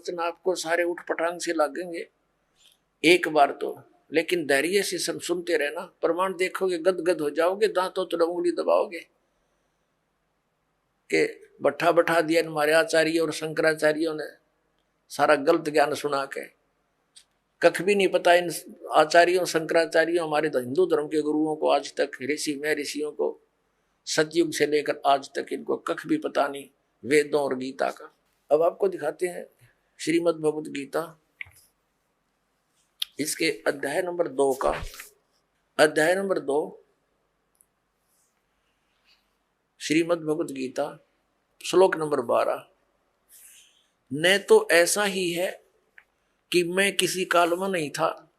वचन आपको सारे उठ पटांग से लागेंगे एक बार तो, लेकिन धैर्य से सब सुनते रहना। प्रमाण देखोगे गदगद हो जाओगे, दांतों तो उंगली दबाओगे कि बैठा बैठा दिया हमारे आचार्य और शंकराचार्यों ने सारा गलत ज्ञान सुना के। कख भी नहीं पता इन आचार्यों शंकराचार्यों हमारे हिंदू धर्म के गुरुओं को आज तक, ऋषि में ऋषियों को सतयुग से लेकर आज तक इनको कख भी पता नहीं वेदों और गीता का। अब आपको दिखाते हैं श्रीमद् भगवत गीता, इसके अध्याय नंबर 2 का, अध्याय नंबर 2 श्रीमद् भगवत गीता श्लोक नंबर 12। न तो ऐसा ही है कि मैं किसी काल में नहीं था,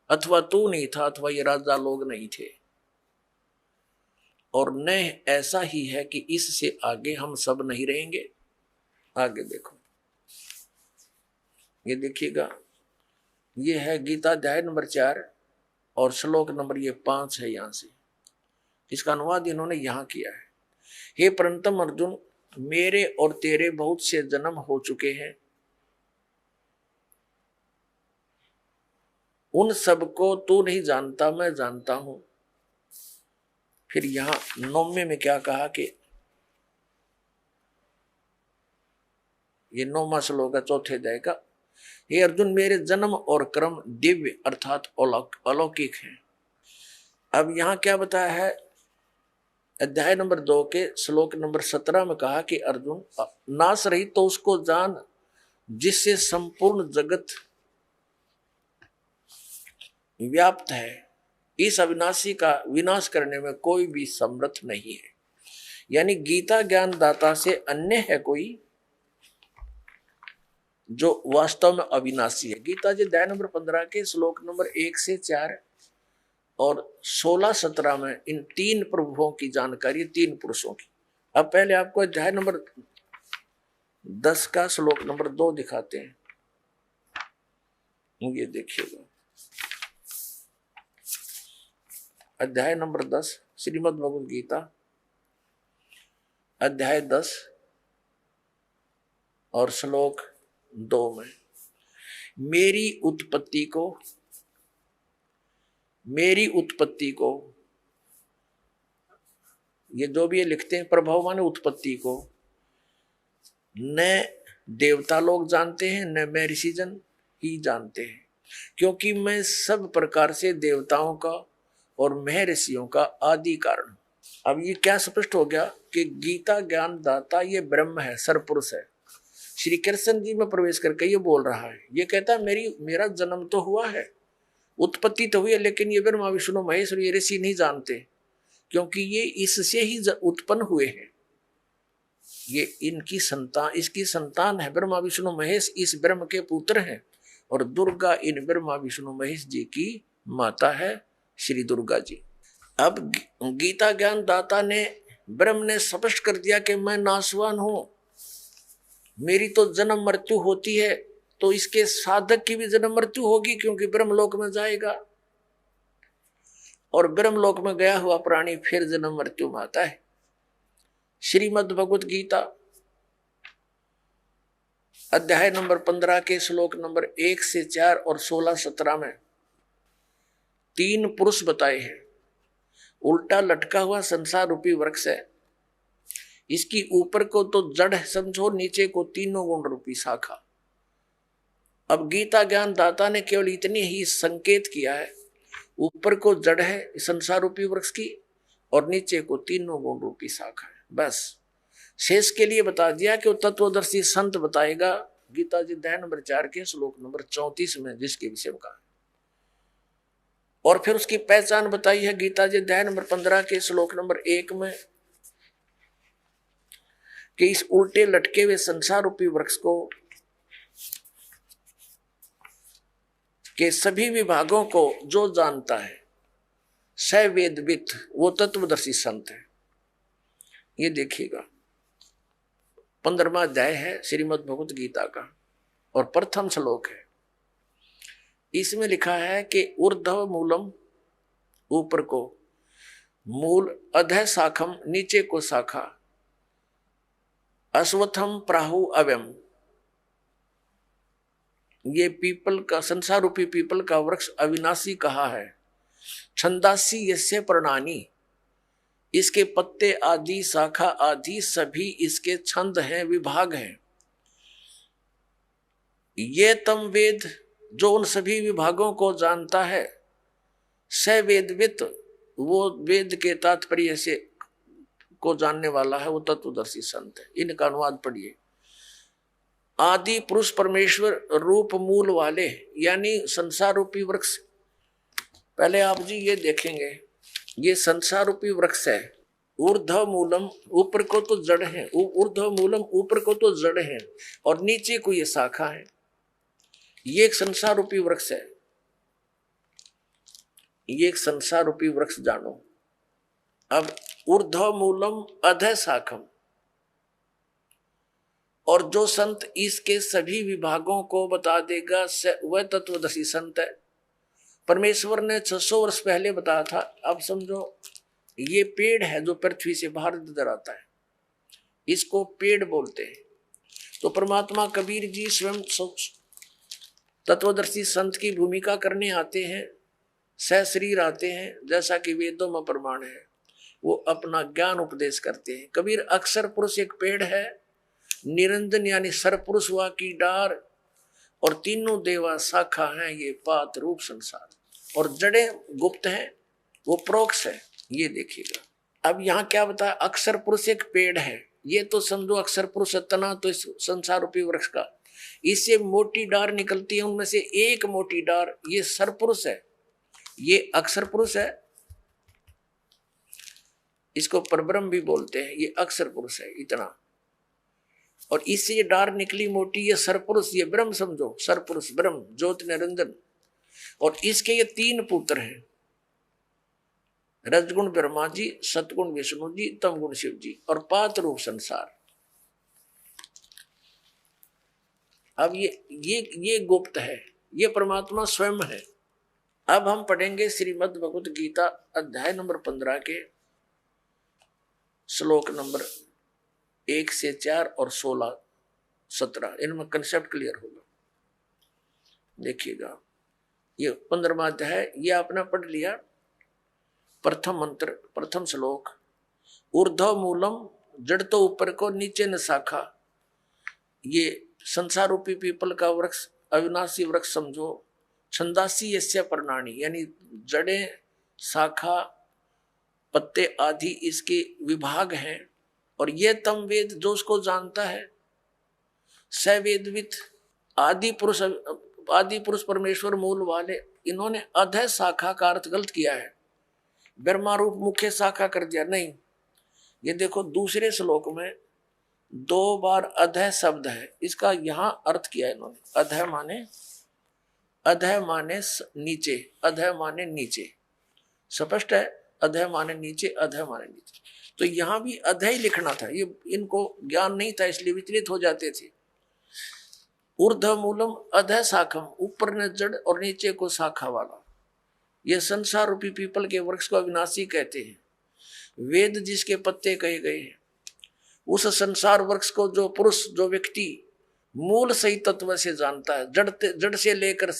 अथवा तू नहीं था, अथवा ये राजा लोग नहीं थे, और न ऐसा ही है कि इससे आगे हम सब नहीं रहेंगे। आगे देखो, ये देखिएगा, ये है गीता अध्याय नंबर 4 और श्लोक नंबर ये 5 है। यहां से इसका अनुवाद इन्होंने यहां किया है। हे परंतम अर्जुन, मेरे और तेरे बहुत से जन्म हो चुके हैं, उन सबको तू नहीं जानता, मैं जानता हूं। फिर यहां 9वें में क्या कहा कि ये 9वां श्लोक है 4थे अध्याय का। हे अर्जुन, मेरे जन्म और कर्म दिव्य अर्थात अलौकिक हैं। अब यहां क्या बताया है, अध्याय नंबर 2 के श्लोक नंबर 17 में कहा कि अर्जुन, नाश रही तो उसको जान जिससे संपूर्ण जगत व्याप्त है, इस अविनाशी का विनाश करने में कोई भी समर्थ नहीं है। यानी गीता ज्ञान दाता से अन्य है कोई जो वास्तव में अविनाशी है। गीता जी अध्याय नंबर 15 के श्लोक नंबर 1 से 4 और 16-17 में इन 3 प्रभुओं की जानकारी, 3 पुरुषों की। अब पहले आपको अध्याय नंबर 10 का श्लोक नंबर 2 दिखाते हैं। ये देखिएगा, अध्याय नंबर 10 श्रीमद् भगवद गीता अध्याय 10 और श्लोक 2 में, मेरी उत्पत्ति को, ये जो भी ये लिखते हैं प्रभाव माने उत्पत्ति को, न देवता लोग जानते हैं न मैं ऋषिजन ही जानते हैं, क्योंकि मैं सब प्रकार से देवताओं का और मैं ऋषियों का आदि कारण। अब ये क्या स्पष्ट हो गया कि गीता ज्ञान दाता ये ब्रह्म है, सरपुरुष है। श्री कृष्ण जी में प्रवेश करके ये बोल रहा है, ये कहता है मेरा जन्म तो हुआ है, उत्पत्ति तो हुई है, लेकिन ये ब्रह्मा विष्णु महेश और ये ऋषि नहीं जानते, क्योंकि ये इससे ही उत्पन्न हुए हैं। ये इसकी संतान है। ब्रह्मा विष्णु महेश इस ब्रह्म के पुत्र हैं, और दुर्गा इन ब्रह्मा विष्णु महेश जी की माता है, श्री दुर्गा जी। अब गीता ज्ञान दाता ने, ब्रह्म ने स्पष्ट कर दिया कि मैं नाशवान हूं, मेरी तो जन्म मृत्यु होती है, तो इसके साधक की भी जन्म मृत्यु होगी, क्योंकि ब्रह्मलोक में जाएगा, और ब्रह्मलोक में गया हुआ प्राणी फिर जन्म मृत्यु में आता है। श्रीमद् भगवत गीता अध्याय नंबर 15 के श्लोक नंबर 1 से 4 और 16-17 में 3 पुरुष बताए हैं। उल्टा लटका हुआ संसार रूपी वृक्ष है, इसकी ऊपर को तो जड़ है समझो, नीचे को 3 गुण रूपी शाखा। अब गीता ज्ञान दाता ने केवल इतनी ही संकेत किया है, ऊपर को जड़ है संसार रूपी वृक्ष की, और नीचे को 3 गुण रूपी शाखा है। बस शेष के लिए बता दिया कि वो तत्वदर्शी संत बताएगा, गीता जी अध्याय नंबर 4 के श्लोक नंबर 34 में जिसके विषय में कहा। और फिर उसकी पहचान बताई है गीता जी अध्याय नंबर 15 के श्लोक नंबर 1 में, कि इस उल्टे लटके हुए संसार रूपी वृक्ष को के सभी विभागों को जो जानता है, स वेदविद, वो तत्वदर्शी संत है। ये देखिएगा 15वां अध्याय है श्रीमद् भगवत गीता का, और प्रथम श्लोक है। इसमें लिखा है कि ऊर्ध्व मूलम, ऊपर को मूल, अधः शाखम, नीचे को शाखा, अश्वत्थम प्राहु अव्यम, ये पीपल का, संसार रूपी पीपल का वृक्ष अविनाशी कहा है। छंदासी यस्य पर्णानि, इसके पत्ते आदि शाखा आदि सभी इसके छंद हैं, विभाग हैं। ये तम वेद, जो उन सभी विभागों को जानता है, स वेदवित, वो वेद के तात्पर्य से को जानने वाला है, वो तत्वदर्शी संत है। इनका अनुवाद पढ़िए। आदि पुरुष परमेश्वर रूप मूल वाले, यानी संसार रूपी वृक्ष। पहले आप जी ये देखेंगे, ये संसार रूपी वृक्ष है। ऊर्ध्व मूलम, ऊपर को तो जड़ है, ऊर्ध्व मूलम ऊपर को तो जड़ है, और नीचे को ये शाखा है। ये एक संसार रूपी वृक्ष है। ये एक संसार रूपी वृक्ष जानो। अब ऊर्ध्व मूलम अधः शाखम, और जो संत इसके सभी विभागों को बता देगा वह तत्वदर्शी संत है। परमेश्वर ने 600 वर्ष पहले बताया था। अब समझो ये पेड़ है जो पृथ्वी से बाहर नजर आता है, इसको पेड़ बोलते हैं। तो परमात्मा कबीर जी स्वयं तत्वदर्शी संत की भूमिका करने आते हैं, सहशरीर आते हैं, जैसा कि वेदों में प्रमाण है। वो अपना ज्ञान उपदेश करते हैं। कबीर अक्षर पुरुष एक पेड़ है, निरंजन यानी सरपुरुष हुआ की डार, और तीनों देवा शाखा हैं ये पात रूप संसार, और जड़े गुप्त हैं, वो प्रोक्ष है। ये देखिएगा। अब यहाँ क्या बताया, अक्षर पुरुष एक पेड़ है। ये तो समझो अक्षर पुरुष तना तो इस संसार रूपी वृक्ष का, इससे मोटी डार निकलती है, उनमें से एक मोटी डार ये सरपुरुष है, ये अक्षर पुरुष है। इसको परब्रह्म भी बोलते हैं। ये अक्षर पुरुष है इतना, और इससे ये डार निकली मोटी, ये सरपुरुष, ये ब्रह्म समझो, सरपुरुष ब्रह्म ज्योत निरंजन। और इसके ये 3 पुत्र हैं, रजगुण ब्रह्मा जी, सतगुण विष्णु जी, तमगुण शिव जी, और पात रूप संसार। अब ये गुप्त है, ये परमात्मा स्वयं है। अब हम पढ़ेंगे श्रीमद् भगवत गीता अध्याय नंबर 15 के श्लोक नंबर 1 से 4 और 16, 17। इनमें कंसेप्ट क्लियर होगा। देखिएगा, ये 15वां अध्याय, ये आपने पढ़ लिया। प्रथम मंत्र, प्रथम श्लोक, ऊर्ध्व मूलम, जड़ तो ऊपर को, नीचे न शाखा। ये संसार रूपी पीपल का वृक्ष, अविनाशी वृक्ष समझो। छंदासी यस्य पर्णानि, यानी जड़ें, शाखा, पत्ते आदि इसके विभाग हैं। और ये तम वेद, जो उसको जानता है, स वेदवित, आदि पुरुष परमेश्वर मूल वाले। इन्होंने अधः शाखा का अर्थ गलत किया है, ब्रह्मा रूप मुख्य शाखा कर दिया। नहीं, ये देखो दूसरे श्लोक में 2 बार अधः शब्द है, इसका यहां अर्थ किया इन्होंने। अधः माने नीचे, अधः माने नीचे, स्पष्ट है। अधः माने नीचे, अधः माने नीचे। तो यहां भी अधः ही लिखना था, ये इनको ज्ञान नहीं था, इसलिए विचलित हो जाते थे। ऊर्ध्व मूलम अधः शाखम, ऊपर ने जड़ और नीचे को शाखा वाला। यह संसार रूपी पीपल के वृक्ष को अविनाशी कहते हैं। वेद जिसके पत्ते कहे गए हैं, उस संसार वृक्ष को जो पुरुष, जो व्यक्ति मूल सही तत्व से जानता है, जड़ से लेकर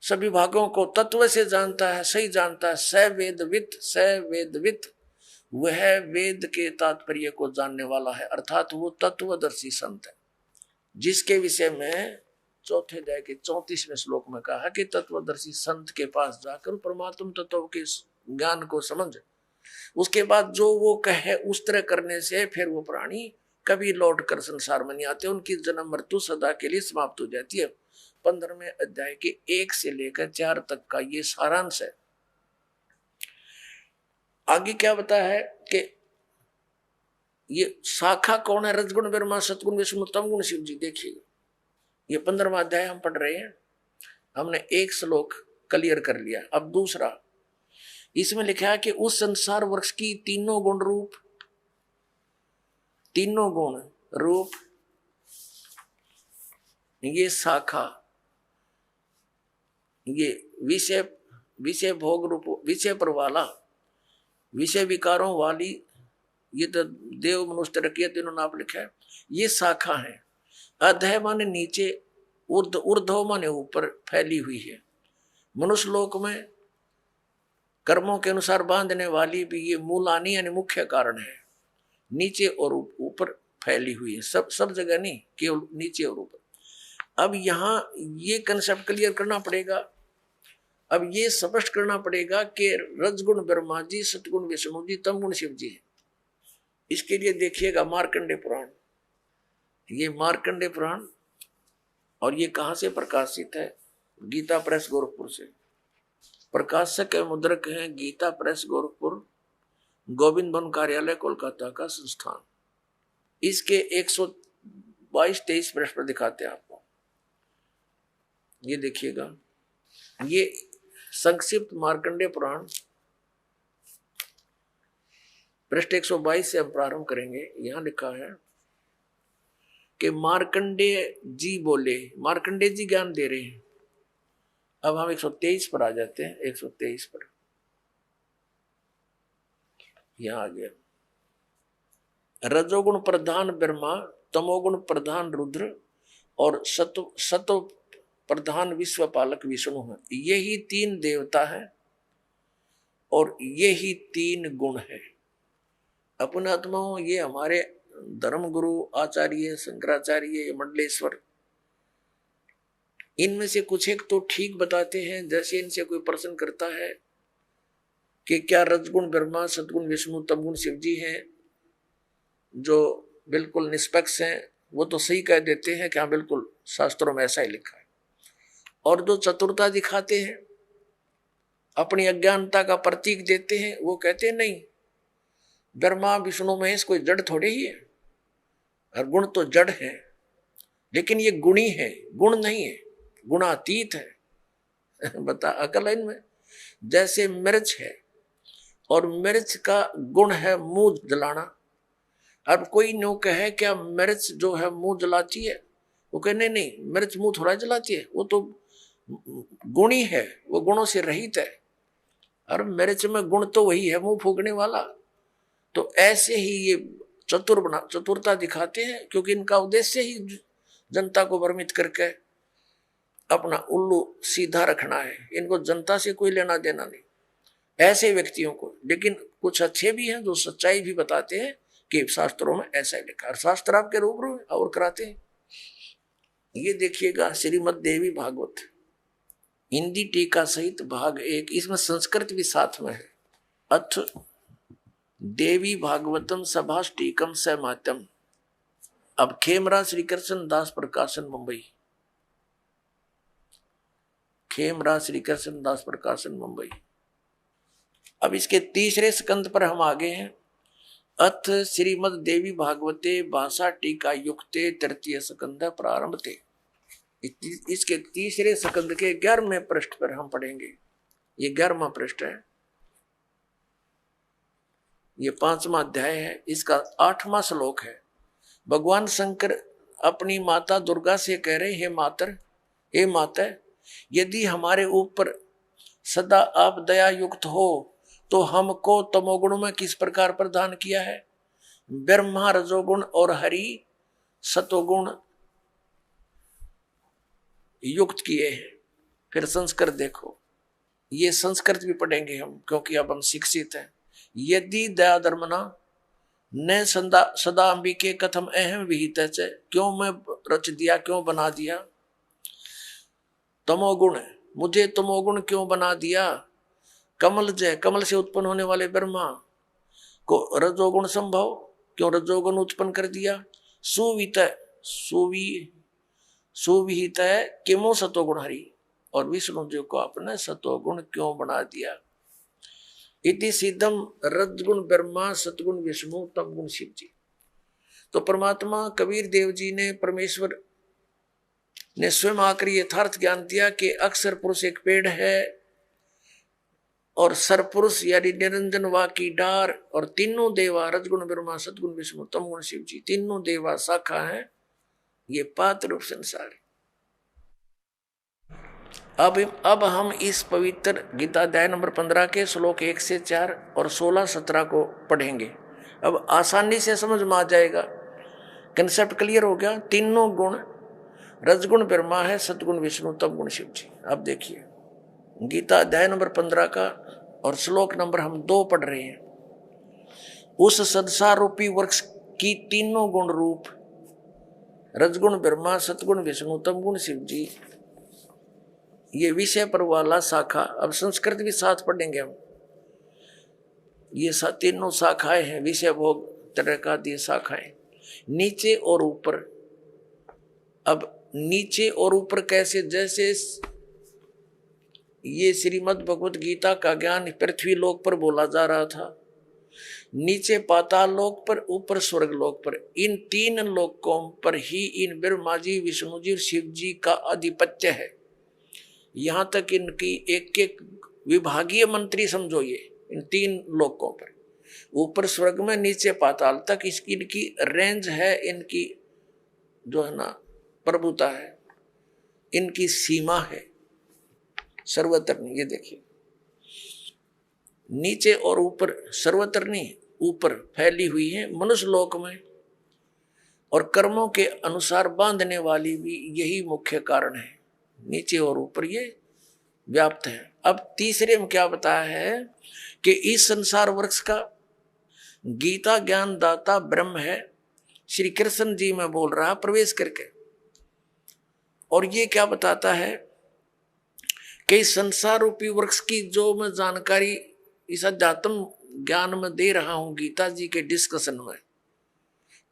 सभी भागों को तत्व से जानता है, सही जानता है, स वेदवित, वह वेद के तात्पर्य को जानने वाला है, अर्थात वो तत्वदर्शी संत है। जिसके विषय में चौथे अध्याय के 34वें श्लोक में कहा कि तत्वदर्शी संत के पास जाकर परमात्म तत्व के ज्ञान को समझ, उसके बाद जो वो कहे उस तरह करने से फिर वो प्राणी कभी लौट कर संसार में नहीं आते, उनकी जन्म मृत्यु सदा के लिए समाप्त हो जाती है। 15वें अध्याय के 1 से लेकर 4 तक का ये सारांश है। आगे क्या बताया है कि ये शाखा कौन है, रजगुण ब्रह्मा, सतगुण विष्णु, तमगुण शिव जी। देखिए, ये 15वां अध्याय हम पढ़ रहे हैं। हमने 1 श्लोक क्लियर कर लिया। अब दूसरा, इसमें लिखा है कि उस संसार वृक्ष की तीनों गुण रूप, ये शाखा, ये विषय भोग रूप, विषय पर वाला, विषय विकारों वाली, ये तो देव मनुष्य रखिए, तीनों नाप लिखा है, ये शाखा है। अधः माने नीचे, ऊर्ध्व माने ऊपर फैली हुई है। मनुष्य लोक में कर्मों के अनुसार बांधने वाली भी ये मूलानी यानी मुख्य कारण है, नीचे और ऊपर फैली हुई है, सब जगह नहीं, केवल नीचे और ऊपर। अब यहाँ ये कंसेप्ट क्लियर करना पड़ेगा। अब ये स्पष्ट करना पड़ेगा कि रजगुण ब्रह्मा जी, सतगुण विष्णु जी, तमगुण शिव जी है। इसके लिए देखिएगा मार्कंडे पुराण, ये मार्कंडे पुराण, और ये कहाँ से प्रकाशित है? गीता प्रेस गोरखपुर से। प्रकाशक है, मुद्रक है गीता प्रेस गोरखपुर, गोविंद वन कार्यालय कोलकाता का संस्थान। इसके 122-23 पृष्ठ पर दिखाते हैं आपको। ये देखिएगा, ये संक्षिप्त मार्कंडे पुराण पृष्ठ 122 से हम प्रारंभ करेंगे। यहां लिखा है कि मार्कंडे जी बोले, मार्कंडे जी ज्ञान दे रहे हैं। अब हम 123 पर आ जाते हैं। 123 पर यहां आ गया, रजोगुण प्रधान ब्रह्मा, तमोगुण प्रधान रुद्र और सतो प्रधान विश्वपालक विष्णु है। यही 3 देवता है और यही 3 गुण है। अपने आत्माओं, ये हमारे धर्म गुरु आचार्य शंकराचार्य मंडलेश्वर, इनमें से कुछ एक तो ठीक बताते हैं। जैसे इनसे कोई प्रश्न करता है कि क्या रजगुण ब्रह्मा, सतगुण विष्णु, तमगुण शिव जी हैं, जो बिल्कुल निष्पक्ष हैं, वो तो सही कह देते हैं कि हाँ बिल्कुल शास्त्रों में ऐसा ही लिखा है। और जो चतुरता दिखाते हैं, अपनी अज्ञानता का प्रतीक देते हैं, वो कहते हैं नहीं, ब्रह्मा विष्णु महेश कोई जड़ थोड़े ही है, और गुण तो जड़ है, लेकिन ये गुणी है, गुण नहीं है, गुणातीत है। बता अकल है इनमें। जैसे मिर्च है और मिर्च का गुण है मुंह जलाना। अब कोई नो कहे क्या मिर्च जो है मुंह जलाती है? वो कहे नहीं नहीं, मिर्च मुंह थोड़ा जलाती है, वो तो गुणी है, वो गुणों से रहित है। और मिर्च में गुण तो वही है, मुंह फूकने वाला। तो ऐसे ही ये चतुरता दिखाते हैं, क्योंकि इनका उद्देश्य ही जनता को भ्रमित करके अपना उल्लू सीधा रखना है। इनको जनता से कोई लेना देना नहीं, ऐसे व्यक्तियों को। लेकिन कुछ अच्छे भी हैं जो सच्चाई भी बताते हैं कि शास्त्रों में ऐसा ही लिखा है, और शास्त्र आपके रूबरू और कराते हैं। ये देखिएगा श्रीमद् देवी भागवत हिंदी टीका सहित भाग 1, इसमें संस्कृत भी साथ में है। अथ देवी भागवतम सभाष टीकम सहमात्यम। अब खेमरा श्री कृष्ण दास प्रकाशन मुंबई, खेमरा श्री कृष्ण दास प्रकाशन मुंबई। अब इसके 3रे स्कंद पर हम आगे हैं। अथ श्रीमद् देवी भागवते भाषा टीका युक्ते 3य स्कंद प्रारंभते। इसके 3रे स्कंद के 11वें पृष्ठ पर हम पढ़ेंगे। ये 11वां पृष्ठ है, ये 5वां अध्याय है, इसका 8वां श्लोक है। भगवान शंकर अपनी माता दुर्गा से कह रहे, हे मातर, हे माता, यदि हमारे ऊपर सदा आप दया युक्त हो तो हमको तमोगुण में किस प्रकार प्रदान किया है? ब्रह्मा रजोगुण और हरि सतोगुण युक्त किए हैं। फिर संस्कृत देखो, ये संस्कृत भी पढ़ेंगे हम, क्योंकि अब हम शिक्षित हैं। यदि दया धर्मना न सदा अंबिके कथम अहम विहित, क्यों मैं रच दिया, क्यों बना दिया? तमोगुण, मुझे तमोगुण क्यों बना दिया? कमल जय, कमल से उत्पन्न होने वाले ब्रह्मा को रजोगुण संभव, क्यों रजोगुण उत्पन्न कर दिया? सुवित सुविहित है किमो सतोगुण हरि, और विष्णु जी को आपने सतोगुण क्यों बना दिया? इति सिद्धम रजगुण ब्रह्मा सतगुण विष्णु तमगुण शिव जी। तो परमात्मा कबीर देव जी ने, परमेश्वर ने स्वयं आकर यथार्थ ज्ञान दिया कि अक्षर पुरुष एक पेड़ है और सरपुरुष यानी निरंजन वा की डार, और तीनों देवा रजगुण ब्रह्मा सतगुण विष्णु तमगुण शिव जी, तीनों देवा शाखा है, ये पात्र रूप संसार है। अब हम इस पवित्र गीता अध्याय नंबर 15 के श्लोक 1 से 4 और 16-17 को पढ़ेंगे। अब आसानी से समझ में आ जाएगा, कंसेप्ट क्लियर हो गया। तीनों गुण रजगुण ब्रह्मा है, सतगुण विष्णु, तम गुण शिव जी। अब देखिए गीता अध्याय नंबर 15 का और श्लोक नंबर हम 2 पढ़ रहे हैं। उस संसार रूपी वृक्ष की तीनों गुण रूप रजगुण ब्रह्मा, सतगुण विष्णु, तम गुण शिव जी, ये विषय पर वाला शाखा। अब संस्कृत भी साथ पढ़ेंगे हम। ये तीनों शाखाएं हैं, विषय भोग तरह का दी शाखाएं, नीचे और ऊपर। अब नीचे और ऊपर कैसे? जैसे ये श्रीमद् भगवत गीता का ज्ञान पृथ्वी लोक पर बोला जा रहा था, नीचे पाताल लोक पर, ऊपर स्वर्ग लोक पर। इन 3 लोकों पर ही इन ब्रह्मा जी, विष्णु जी और शिव जी का आधिपत्य है। यहां तक इनकी एक एक विभागीय मंत्री समझो, ये इन 3 लोकों पर, ऊपर स्वर्ग में, नीचे पाताल तक इसकी इनकी रेंज है, इनकी जो है ना प्रभुता है, इनकी सीमा है सर्वत्र नहीं। ये देखिए नीचे और ऊपर, सर्वत्र नहीं, ऊपर फैली हुई है मनुष्य लोक में, और कर्मों के अनुसार बांधने वाली भी यही मुख्य कारण है। नीचे और ऊपर ये व्याप्त है। अब तीसरे में क्या बताया है कि इस संसार वृक्ष का गीता ज्ञान दाता ब्रह्म है, श्री कृष्ण जी में बोल रहा प्रवेश करके। और ये क्या बताता है कि संसार रूपी वृक्ष की जो मैं जानकारी इस अध्यात्म ज्ञान में दे रहा हूं, गीता जी के डिस्कशन में,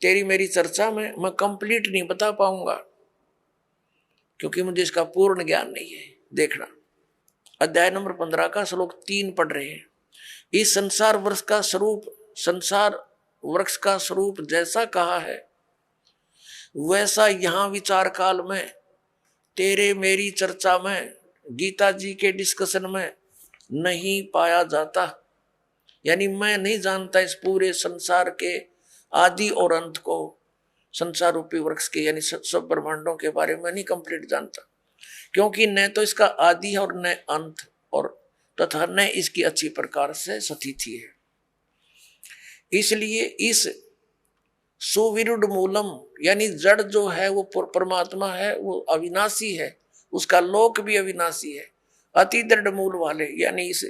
तेरी मेरी चर्चा में मैं कंप्लीट नहीं बता पाऊंगा, क्योंकि मुझे इसका पूर्ण ज्ञान नहीं है। देखना अध्याय नंबर 15 का श्लोक 3 पढ़ रहे हैं। इस संसार वृक्ष का स्वरूप, संसार वृक्ष का स्वरूप जैसा कहा है वैसा यहां विचार काल में, तेरे मेरी चर्चा में, गीता जी के डिस्कशन में नहीं पाया जाता। यानी मैं नहीं जानता इस पूरे संसार के आदि और अंत को, संसार रूपी वृक्ष के यानी सब ब्रह्मांडों के बारे में नहीं कंप्लीट जानता, क्योंकि न तो इसका आदि है और न अंत, और तथा न इसकी अच्छी प्रकार से स्थिति है। इसलिए इस सुविरुद्ध मूलम यानी जड़ जो है वो परमात्मा है, वो अविनाशी है, उसका लोक भी अविनाशी है। अति दृढ़ मूल वाले यानी इस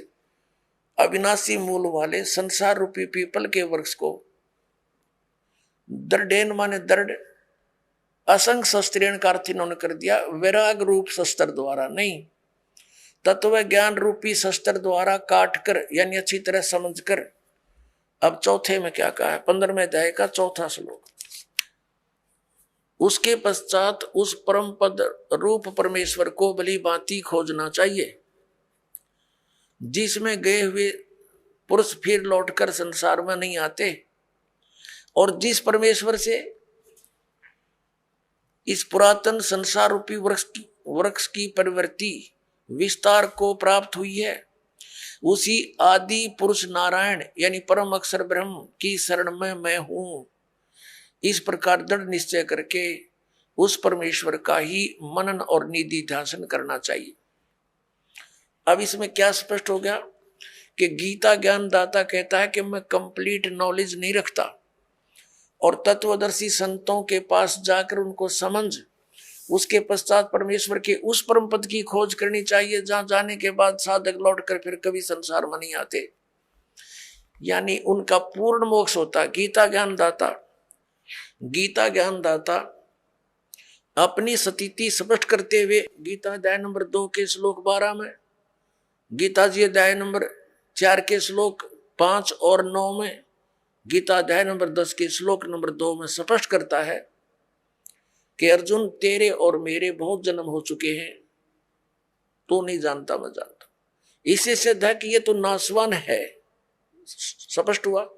अविनाशी मूल वाले संसार रूपी पीपल के वृक्ष को दृढ़ेन माने दृढ़, असंग शस्त्रेण का अर्थ इन्होंने कर दिया वैराग रूप शस्त्र द्वारा नहीं, तत्व ज्ञान रूपी शस्त्र द्वारा काट कर यानी अच्छी तरह समझकर। अब चौथे में क्या कहा है, 15वें अध्याय का 4था श्लोक। उसके पश्चात उस परम पद रूप परमेश्वर को भली भांति खोजना चाहिए, जिसमें गए हुए पुरुष फिर लौटकर संसार में नहीं आते, और जिस परमेश्वर से इस पुरातन संसार रूपी वृक्ष की प्रवृत्ति विस्तार को प्राप्त हुई है, उसी आदि पुरुष नारायण यानी परम अक्षर ब्रह्म की शरण में मैं हूं। इस प्रकार दृढ़ निश्चय करके उस परमेश्वर का ही मनन और निधि ध्यान करना चाहिए। अब इसमें क्या स्पष्ट हो गया कि गीता ज्ञान दाता कहता है कि मैं कंप्लीट नॉलेज नहीं रखता, और तत्वदर्शी संतों के पास जाकर उनको समझ, उसके पश्चात परमेश्वर के उस परम पद की खोज करनी चाहिए जहां जाने के बाद साधक लौटकर फिर कभी संसार में नहीं आते, यानी उनका पूर्ण मोक्ष होता। गीता ज्ञान दाता अपनी स्थिति स्पष्ट करते हुए गीता अध्याय नंबर 2 के श्लोक 12 में, गीता जी अध्याय नंबर 4 के श्लोक 5 और 9 में, गीता अध्याय नंबर 10 के श्लोक नंबर 2 में स्पष्ट करता है कि अर्जुन तेरे और मेरे बहुत जन्म हो चुके हैं, तो नहीं जानता मैं जानता। इससे सिद्ध है कि ये तो नाशवान है, स्पष्ट हुआ।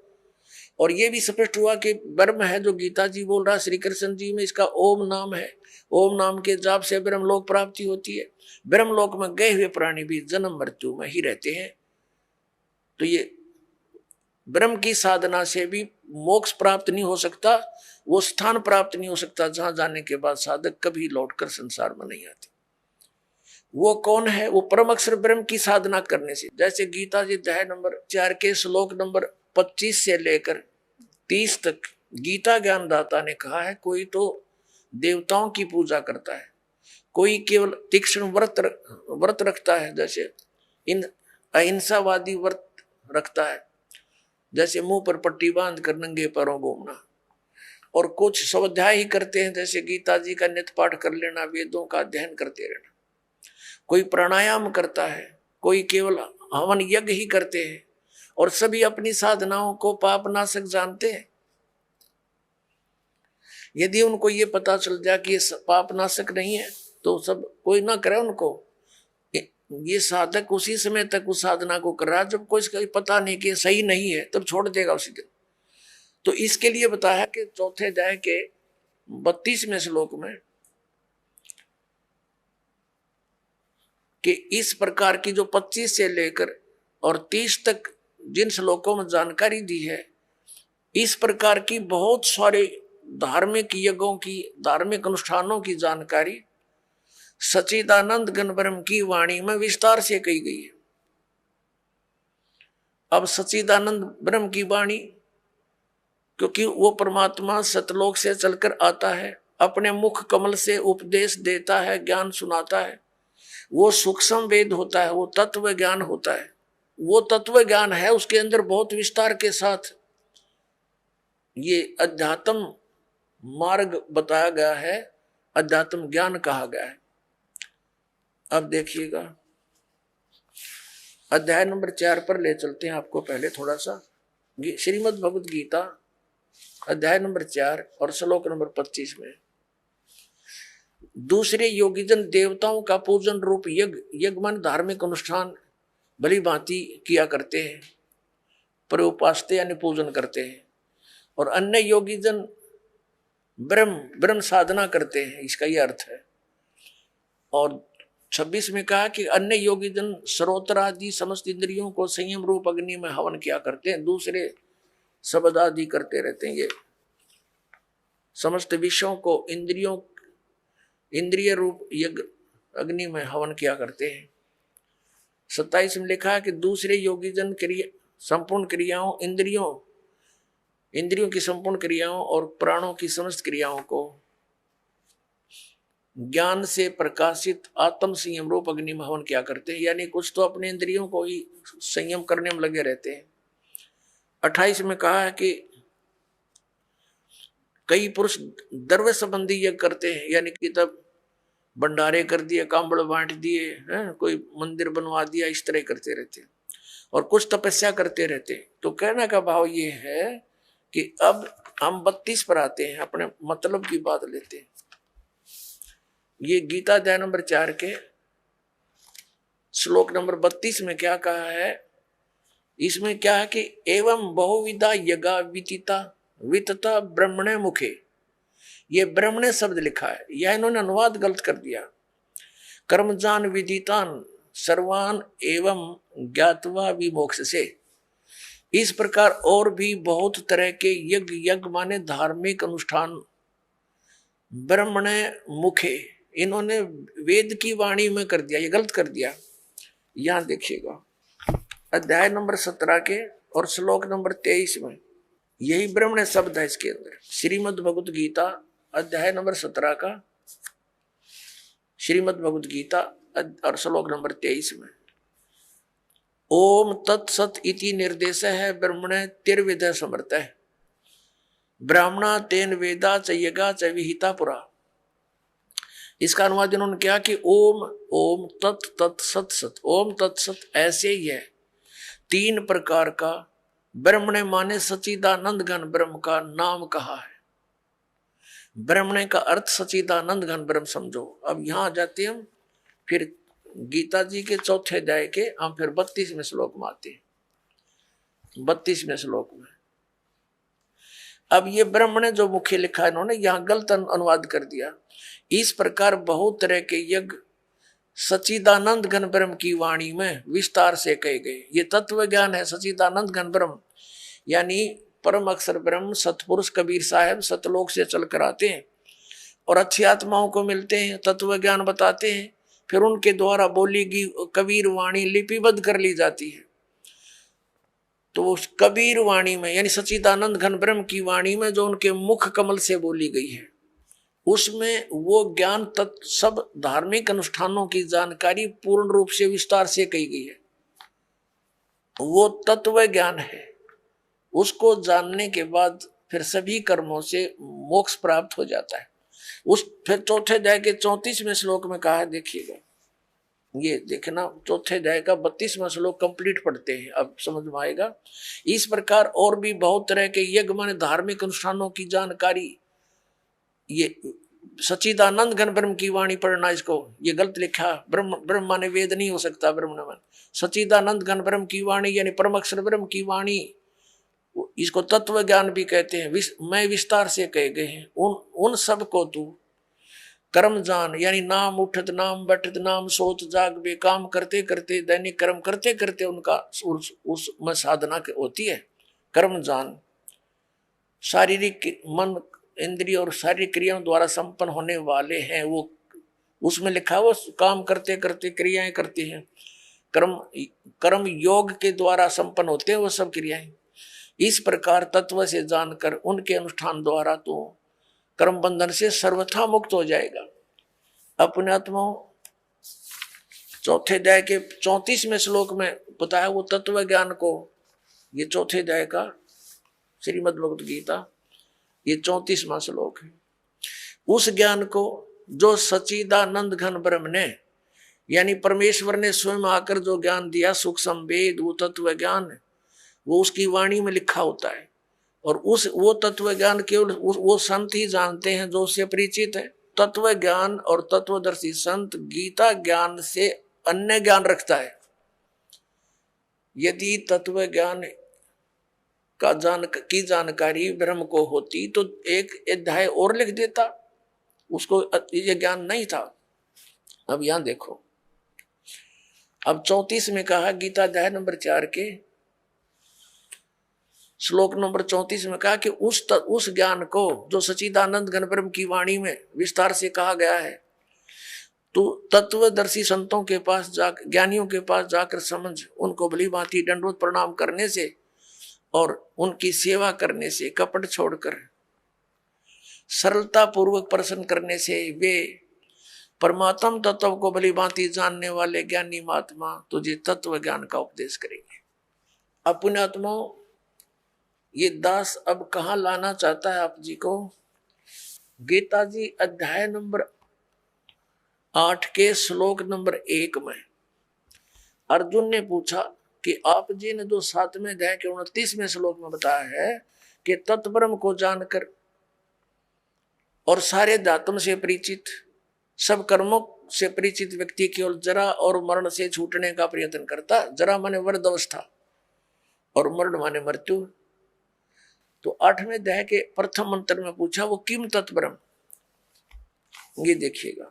और ये भी स्पष्ट हुआ कि ब्रह्म है जो गीता जी बोल रहा श्री कृष्ण जी में, इसका ओम नाम है, ओम नाम के जाप से ब्रह्मलोक प्राप्ति होती है। ब्रह्मलोक में गए हुए प्राणी भी जन्म मृत्यु में ही रहते हैं, तो ये ब्रह्म की साधना से भी मोक्ष प्राप्त नहीं हो सकता, वो स्थान प्राप्त नहीं हो सकता जहां जाने के बाद साधक कभी लौटकर संसार में नहीं आते। वो कौन है? वो परम अक्षर ब्रह्म की साधना करने से। जैसे गीता जी अध्याय नंबर 4 के श्लोक नंबर 25 से लेकर 30 तक गीता ज्ञान दाता ने कहा है, कोई तो देवताओं की पूजा करता है, कोई केवल तीक्ष्ण व्रत रखता है, जैसे इन अहिंसावादी व्रत रखता है, जैसे मुंह पर पट्टी बांध कर नंगे पैरों घूमना, और कुछ स्वाध्याय ही करते हैं, जैसे गीता जी का नित्य पाठ कर लेना, वेदों का अध्ययन करते रहना। कोई प्राणायाम करता है, कोई केवल हवन यज्ञ ही करते हैं, और सभी अपनी साधनाओं को पापनाशक जानते हैं। यदि उनको ये पता चल जाए कि ये पापनाशक नहीं है तो सब कोई ना करे उनको। ये साधक उसी समय तक उस साधना को कर रहा है जब कोई इसका पता नहीं कि सही नहीं है, तब छोड़ देगा उसी दिन। तो इसके लिए बताया कि चौथे अध्याय के 32वें श्लोक में कि इस प्रकार की जो 25 से लेकर और 30 तक जिन श्लोकों में जानकारी दी है, इस प्रकार की बहुत सारे धार्मिक यज्ञों की, धार्मिक अनुष्ठानों की जानकारी सच्चिदानंद घन ब्रह्म की वाणी में विस्तार से कही गई है। अब सच्चिदानंद ब्रह्म की वाणी, क्योंकि वो परमात्मा सतलोक से चलकर आता है, अपने मुख कमल से उपदेश देता है, ज्ञान सुनाता है, वो सूक्ष्म वेद होता है, वो तत्व ज्ञान होता है। वो तत्व ज्ञान है, उसके अंदर बहुत विस्तार के साथ ये अध्यात्म मार्ग बताया गया है, अध्यात्म ज्ञान कहा गया है। अब देखिएगा अध्याय नंबर 4 पर ले चलते हैं आपको। पहले थोड़ा सा श्रीमद् भगवद गीता अध्याय नंबर 4 और श्लोक नंबर 25 में, दूसरे योगीजन देवताओं का पूजन रूप यज्ञ मन धार्मिक अनुष्ठान भली भांति किया करते हैं, प्रउपासते यानी पूजन करते हैं, और अन्य योगीजन ब्रह्म साधना करते हैं, इसका यह अर्थ है। और 26 में कहा कि अन्य योगीजन सर्वोत्तर आदि समस्त इंद्रियों को संयम रूप अग्नि में हवन किया करते हैं, दूसरे शब्द आदि करते रहते हैं। ये समस्त विषयों को इंद्रिय रूप यज्ञ अग्नि में हवन किया करते हैं। 27 में लिखा है कि दूसरे योगीजन संपूर्ण क्रियाओं, इंद्रियों की संपूर्ण क्रियाओं और प्राणों की समस्त क्रियाओं को ज्ञान से प्रकाशित आत्म संयम रूप अग्नि में हवन किया करते हैं, यानी कुछ तो अपने इंद्रियों को ही संयम करने में लगे रहते हैं। 28 में कहा है कि कई पुरुष द्रव्य संबंधी यज्ञ करते हैं, यानी कि तब भंडारे कर दिए, कांबड़ बांट दिए, कोई मंदिर बनवा दिया, इस तरह करते रहते हैं, और कुछ तपस्या करते रहते हैं। तो कहने का भाव ये है कि अब हम 32 पर आते हैं, अपने मतलब की बात लेते हैं। ये गीता अध्याय नंबर 4 के श्लोक नंबर 32 में क्या कहा है, इसमें क्या है कि एवं बहुविधा यज्ञा वितता ब्रह्मणे मुखे, ये ब्रह्मणे शब्द लिखा है, यह इन्होंने अनुवाद गलत कर दिया। कर्मजान विदितान सर्वान एवं ज्ञातवा विमोक्ष से, इस प्रकार और भी बहुत तरह के यज्ञ माने धार्मिक अनुष्ठान ब्रह्मणे मुखे, इन्होंने वेद की वाणी में कर दिया, ये गलत कर दिया। यहां देखिएगा अध्याय नंबर 17 के और श्लोक नंबर 23 में यही ब्रह्मणे शब्द है इसके अंदर। श्रीमद् भगवद गीता अध्याय नंबर 17 का श्रीमद् भगवद गीता और श्लोक नंबर 23 में ओम तत्सत इति निर्देश है ब्रह्मणे तिर्विद समर्थ है ब्राह्मणा तेन वेदा च यज्ञा च विहिता पुरा। इसका अनुवाद इन्होंने किया कि ओम तत् सत सत, ओम तत्सत ऐसे ही है, 3 प्रकार का ब्रह्मणे माने सच्चिदानंद घन ब्रह्म का नाम कहा है। ब्रह्मणे का अर्थ सच्चिदानंद घन ब्रह्म समझो। अब यहां जाते हम फिर गीता जी के 4थे अध्याय के हम फिर 32वें श्लोक में आते हैं। 32वें श्लोक में अब ये ब्रह्मणे जो मुख्य लिखा है इन्होंने यहां गलत अनुवाद कर दिया। इस प्रकार बहुत तरह के यज्ञ सच्चिदानंद घन ब्रह्म की वाणी में विस्तार से कहे गए। ये तत्व ज्ञान है सच्चिदानंद घन ब्रह्म, यानी परम अक्षर ब्रह्म सतपुरुष कबीर साहब सतलोक से चलकर आते हैं और अच्छी आत्माओं को मिलते हैं, तत्व ज्ञान बताते हैं, फिर उनके द्वारा बोली गई कबीर वाणी लिपिबद्ध कर ली जाती है। तो उस कबीर वाणी में यानी सच्चिदानंद घन ब्रह्म की वाणी में जो उनके मुख कमल से बोली गई है उसमें वो ज्ञान तत्व सब धार्मिक अनुष्ठानों की जानकारी पूर्ण रूप से विस्तार से कही गई है। वो तत्व ज्ञान है। उसको जानने के बाद फिर सभी कर्मों से मोक्ष प्राप्त हो जाता है। उस फिर चौथे अध्याय के 34वें श्लोक में कहा है, देखिएगा, ये देखना, चौथे अध्याय का 32वां श्लोक कंप्लीट पढ़ते हैं, अब समझ में आएगा। इस प्रकार और भी बहुत तरह के यज्ञ माने धार्मिक अनुष्ठानों की जानकारी, ये सच्चिदानंद घन ब्रह्म की वाणी पढ़ना, इसको ये गलत लिखा, ब्रह्म माने वेद नहीं हो सकता, ब्रह्म न मान सच्चिदानंद घन ब्रह्म की वाणी यानी परम अक्षर ब्रह्म की वाणी, इसको तत्व ज्ञान भी कहते हैं। मैं विस्तार से कहे गए हैं। उन सब को तू कर्म जान, यानी नाम उठत नाम बैठत नाम सोच जाग बे, काम करते करते दैनिक कर्म करते करते उनका उस में साधना होती है। कर्म जान, शारीरिक मन इंद्रिय और शारीरिक क्रियाओं द्वारा संपन्न होने वाले हैं वो, उसमें लिखा है वो काम करते करते क्रियाएं करते हैं। कर्म योग के द्वारा संपन्न होते हैं वो सब क्रियाएं। इस प्रकार तत्व से जानकर उनके अनुष्ठान द्वारा तो कर्म बंधन से सर्वथा मुक्त हो जाएगा। अपने आत्मा चौथे अध्याय के 34वें श्लोक में बताया वो तत्व ज्ञान को, ये चौथे अध्याय का श्रीमद् भगवत गीता, ये 34वां श्लोक है। उस ज्ञान को जो सच्चिदानंद घन ब्रह्म ने, यानी परमेश्वर ने स्वयं आकर जो ज्ञान दिया, सुख संवेद, वो तत्व ज्ञान, वो उसकी वाणी में लिखा होता है। और वो तत्व ज्ञान केवल वो संत ही जानते हैं जो उससे परिचित है। तत्व ज्ञान और तत्वदर्शी संत गीता ज्ञान से अन्य ज्ञान रखता है। यदि तत्व ज्ञान की जानकारी ब्रह्म को होती तो एक अध्याय और लिख देता, उसको ये ज्ञान नहीं था। अब यहां देखो, अब 34 में कहा, गीता अध्याय नंबर 4 के श्लोक नंबर 34 में कहा कि उस ज्ञान को जो सच्चिदानंद घन ब्रह्म की वाणी में विस्तार से कहा गया है, तो तत्वदर्शी संतों के पास ज्ञानियों के पास जाकर समझ, उनको भली भांति दंडवत प्रणाम करने से और उनकी सेवा करने से, कपट छोड़कर सरलता पूर्वक प्रसन्न करने से वे परमात्म तत्व को भली भांति जानने वाले ज्ञानी महात्मा तुझे तत्व ज्ञान का उपदेश करेंगे। अपने आत्मा ये दास अब कहाँ लाना चाहता है आप जी को? गीता जी अध्याय नंबर 8 के श्लोक नंबर 1 में अर्जुन ने पूछा कि आप जी ने जो 7वें अध्याय के 29वें श्लोक में बताया है कि तत्ब्रह्म को जानकर और सारे धातुओं से परिचित, सब कर्मों से परिचित व्यक्ति केवल जरा और मरण से छूटने का प्रयत्न करता। जरा माने वृद्ध अवस्था और मरण माने मृत्यु। तो 8वें अध्याय के प्रथम मंत्र में पूछा वो किम तत्ब्रह्म, ये देखिएगा,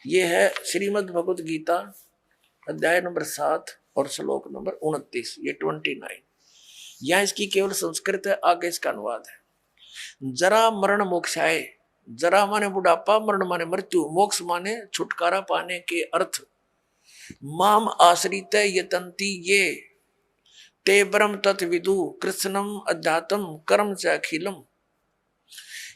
ये है श्रीमद् भगवत गीता अध्याय नंबर 7 और श्लोक नंबर 29, ये 29। यहाँ इसकी केवल संस्कृत है, आगे इसका अनुवाद है। जरा मरण मोक्षाय, जरा माने बुढ़ापा, मरण माने मृत्यु, मोक्ष माने छुटकारा पाने के अर्थ। माम आश्रित यतंती ये ते ब्रह्म तत्विदु कृष्णम अध्यात्म कर्म च अखिलम।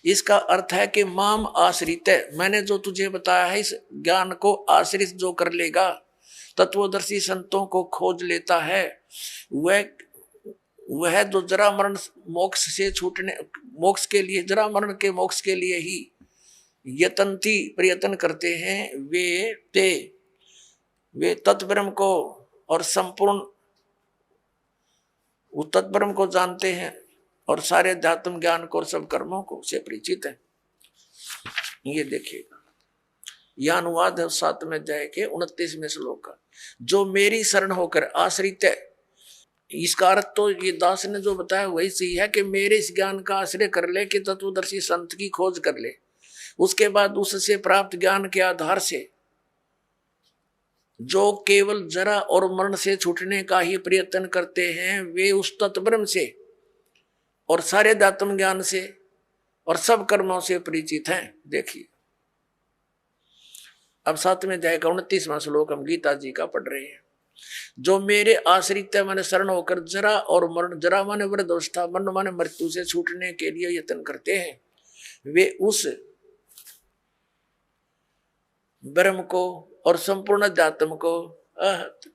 इसका अर्थ है कि माम आश्रित, मैंने जो तुझे बताया है इस ज्ञान को आश्रित जो कर लेगा, तत्वदर्शी संतों को खोज लेता है, वह जो जरा मरण मोक्ष से छूटने, मोक्ष के लिए, जरा मरण के मोक्ष के लिए ही यतंती प्रयत्न करते हैं, वे तत्ब्रह्म को और संपूर्ण उस तत्ब्रह्म को जानते हैं और सारे अध्यात्म ज्ञान को और सब कर्मों को से परिचित है। ये देखिएगा, यह अनुवाद है 7वें अध्याय के 29वें श्लोक का। जो मेरी शरण होकर आश्रित है, इसका अर्थ तो ये दास ने जो बताया वही सही है कि मेरे इस ज्ञान का आश्रय कर ले, कि तत्वदर्शी संत की खोज कर ले, उसके बाद उससे प्राप्त ज्ञान के आधार से जो केवल जरा और मरण से छूटने का ही प्रयत्न करते हैं, वे उस तत्ब्रह्म से और सारे अध्यात्म ज्ञान से और सब कर्मों से परिचित हैं। देखिए, अब 7वें अध्याय का 29वां श्लोक हम गीता जी का पढ़ रहे हैं। जो मेरे आश्रित है, माने शरण होकर जरा और मरण, जरा माने वृद्ध अवस्था, मरण माने मृत्यु से छूटने के लिए यत्न करते हैं, वे उस ब्रह्म को और संपूर्ण अध्यात्म को अहत।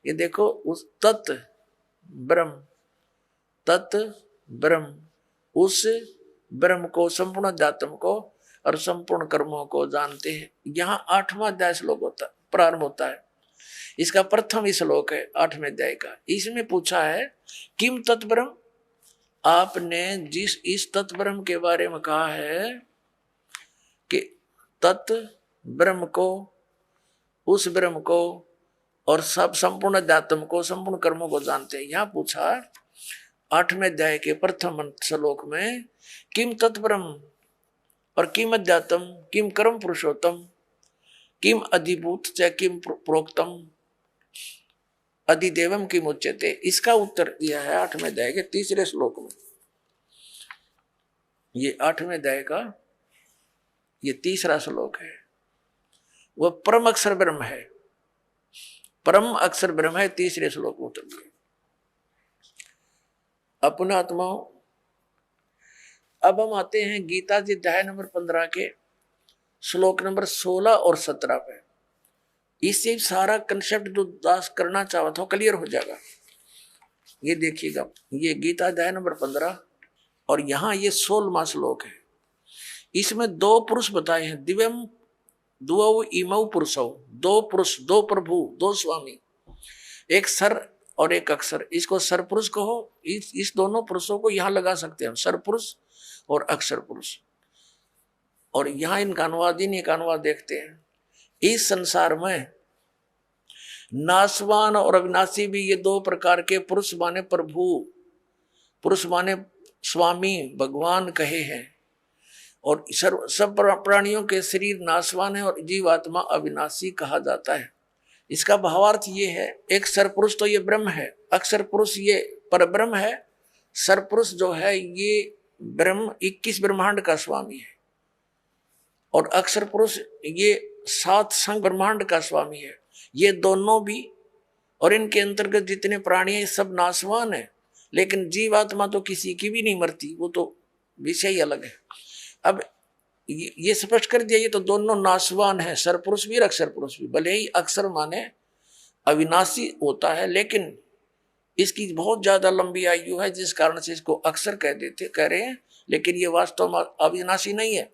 ये देखो उस तत् ब्रह्म, तत् ब्रह्म, उस ब्रह्म को, संपूर्ण अध्यात्म को और संपूर्ण कर्मों को जानते हैं। यहाँ 8वां अध्याय श्लोक होता प्रारंभ होता है। इसका प्रथम श्लोक है 8वें अध्याय का। इसमें पूछा है किम तत्ब्रह्म, आपने जिस इस तत्ब्रह्म के बारे में कहा है कि तत् ब्रह्म को, उस ब्रह्म को और सब संपूर्ण अध्यात्म को, संपूर्ण कर्मों को जानते हैं। यहाँ पूछा 8वें अध्याय के प्रथम श्लोक में किम तत्ब्रह्म और किम अध्यात्म, किम कर्म पुरुषोत्तम, किम अधिभूत च किम प्रोक्तम अधिदेवम किम उच्यते। इसका उत्तर दिया है 8वें अध्याय के 3 श्लोक में। ये 8वें अध्याय का ये 3 श्लोक है। वह परम अक्षर ब्रह्म है, परम अक्षर ब्रह्म है। 3 श्लोक में उत्तर दिया। अपना आत्माओं, अब हम आते हैं गीता जी अध्याय नंबर 15 के श्लोक नंबर 16 और 17 पे। इससे सारा कंसेप्ट जो दास करना चाहता था क्लियर हो जाएगा। ये देखिएगा, ये गीता अध्याय नंबर 15 और यहाँ ये 16वां श्लोक है। इसमें 2 पुरुष बताए हैं, दिव्यम द्वौ इमौ पुरुषौ, 2 पुरुष, 2 प्रभु, 2 स्वामी, एक सर और एक अक्षर। इसको सर पुरुष कहो। इस दोनों पुरुषों को यहाँ लगा सकते हैं, सर पुरुष और अक्षर पुरुष। और यहाँ इनका अनुवाद, इनका अनुवाद देखते हैं। इस संसार में नासवान और अविनाशी भी ये 2 प्रकार के पुरुष माने प्रभु, पुरुष माने स्वामी, भगवान कहे हैं। और सब प्राणियों के शरीर नासवान है और जीवात्मा अविनाशी कहा जाता है। इसका भावार्थ ये है, एक सरपुरुष तो ये ब्रह्म है, अक्षर पुरुष ये परब्रह्म है, सरपुरुष जो है ये ब्रह्म 21 ब्रह्मांड का स्वामी है, और अक्षर पुरुष ये 7 संग ब्रह्मांड का स्वामी है। ये दोनों भी और इनके अंतर्गत जितने प्राणी हैं सब नासवान है, लेकिन जीवात्मा तो किसी की भी नहीं मरती, वो तो विषय ही अलग है। अब ये स्पष्ट कर दिया, ये तो दोनों नासवान है, सरपुरुष भी और अक्षर पुरुष भी। भले ही अक्षर माने अविनाशी होता है, लेकिन इसकी बहुत ज्यादा लंबी आयु है, जिस कारण से इसको अक्षर कह रहे हैं, लेकिन ये वास्तव में अविनाशी नहीं है।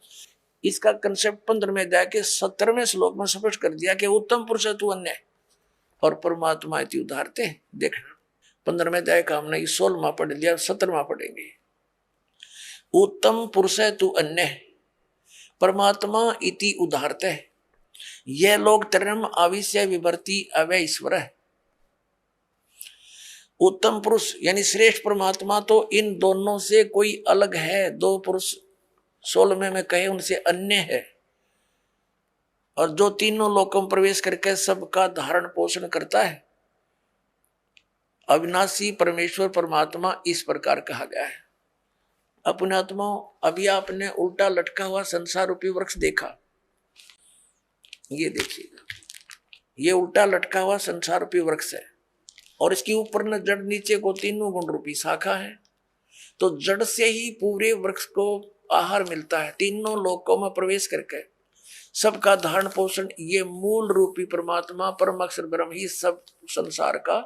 इसका कंसेप्ट 15वें अध्याय के 17वें श्लोक में स्पष्ट कर दिया कि उत्तम पुरुष तू अन्य और परमात्मा इति उदाहरते। देखना 15वें अध्याय का हमने 16वां पढ़ लिया, 17वां पढ़ेंगे। उत्तम पुरुष तू अन्य परमात्मा इति उदाहरते, यह लोग तरम आविष्य विवर्ती अवय ईश्वर है। उत्तम पुरुष यानी श्रेष्ठ परमात्मा तो इन दोनों से कोई अलग है। 2 पुरुष 16वें में कहे उनसे अन्य है, और जो तीनों लोकों में प्रवेश करके सबका धारण पोषण करता है। अविनाशी परमेश्वर परमात्मा इस प्रकार कहा गया है। अपने आत्माओं, अभी आपने उल्टा लटका हुआ संसार रूपी वृक्ष देखा, ये देखिएगा, ये उल्टा लटका हुआ संसार रूपी वृक्ष है, और इसके ऊपर न जड़ नीचे को 3 गुण रूपी शाखा है। तो जड़ से ही पूरे वृक्ष को आहार मिलता है, तीनों लोकों में प्रवेश करके सबका धारण पोषण ये मूल रूपी परमात्मा परम अक्षर ब्रह्म ही सब संसार का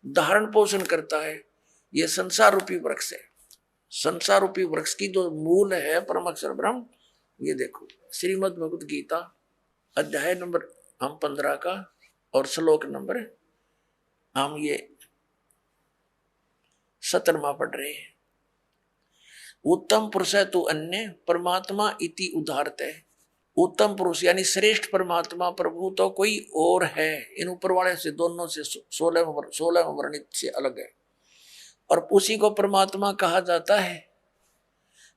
धारण पोषण करता है। ये संसार रूपी वृक्ष है। संसार रूपी वृक्ष की जो मूल है परम अक्षर ब्रह्म, ये देखो श्रीमद् भगवत गीता अध्याय नंबर हम 15 का और श्लोक नंबर हम ये 17वां पढ़ रहे हैं। उत्तम पुरुष है तू अन्य परमात्मा इति उदाहरते। उत्तम पुरुष यानी श्रेष्ठ परमात्मा प्रभु तो कोई और है, इन ऊपर वाले से दोनों से 16 वर्णित से अलग है, और उसी को परमात्मा कहा जाता है।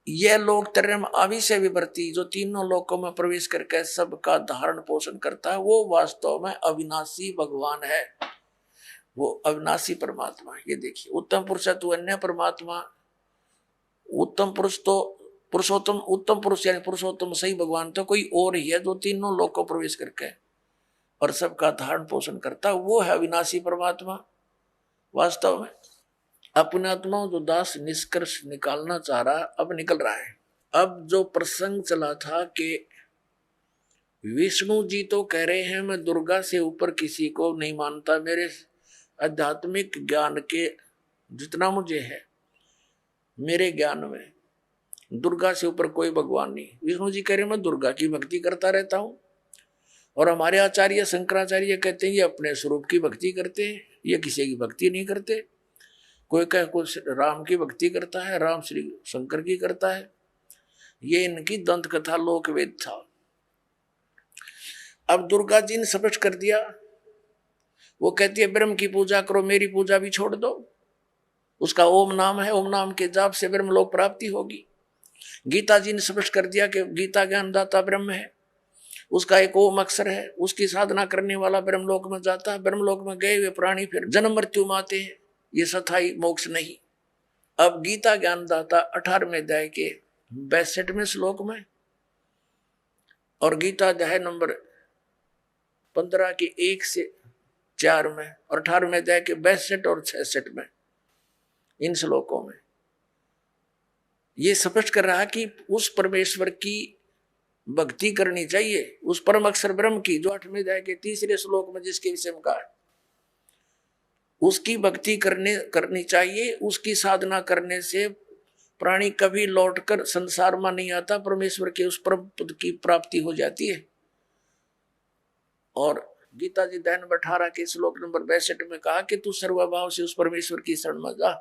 यह लोक त्रयम आविष्य विवर्ती, जो तीनों लोकों में प्रवेश करके सबका धारण पोषण करता है, वो वास्तव में अविनाशी भगवान है, वो अविनाशी परमात्मा। ये देखिए, उत्तम पुरुष तू अन्य परमात्मा, उत्तम पुरुष तो पुरुषोत्तम, उत्तम पुरुष यानी पुरुषोत्तम सही भगवान तो कोई और ही है, जो तीनों लोकों प्रवेश करके और सबका धारण पोषण करता है, वो है अविनाशी परमात्मा। वास्तव में अपने आत्माओं जो दास निष्कर्ष निकालना चाह रहा है अब निकल रहा है। अब जो प्रसंग चला था कि विष्णु जी तो कह रहे हैं मैं दुर्गा से ऊपर किसी को नहीं मानता, मेरे आध्यात्मिक ज्ञान के जितना मुझे है, मेरे ज्ञान में दुर्गा से ऊपर कोई भगवान नहीं। विष्णु जी कह रहे मैं दुर्गा की भक्ति करता रहता हूं। और हमारे आचार्य शंकराचार्य कहते हैं ये अपने स्वरूप की भक्ति करते हैं, ये किसी की भक्ति नहीं करते। कोई कह कोई राम की भक्ति करता है, राम श्री शंकर की करता है। ये इनकी दंत कथा लोकवेद था। अब दुर्गा जी ने स्पष्ट कर दिया, वो कहती है ब्रह्म की पूजा करो, मेरी पूजा भी छोड़ दो। उसका ओम नाम है, ओम नाम के जाप से ब्रह्म लोक प्राप्ति होगी। गीता जी ने स्पष्ट कर दिया कि गीता ज्ञानदाता ब्रह्म है, उसका एक ओम अक्षर है, उसकी साधना करने वाला ब्रह्मलोक में जाता है। ब्रह्मलोक में गए हुए प्राणी फिर जन्म मृत्यु में आते हैं, ये स्थायी मोक्ष नहीं। अब गीता ज्ञानदाता 18वें अध्याय के 62वें श्लोक में और गीता अध्याय नंबर 15 के 1 से 4 में और 18वें अध्याय के 62 और 66 में, इन श्लोकों में ये स्पष्ट कर रहा कि उस परमेश्वर की भक्ति करनी चाहिए, उस परम अक्षर ब्रह्म की, जो 8वें अध्याय के 3रे श्लोक में जिसके विषय में कहा, उसकी भक्ति करनी चाहिए। उसकी साधना करने से प्राणी कभी लौटकर संसार में नहीं आता, परमेश्वर के उस परम पद की प्राप्ति हो जाती है। और गीता जी अध्याय नंबर 18 के श्लोक नंबर 62 में कहा कि तू सर्वभाव से उस परमेश्वर की शरण में जा,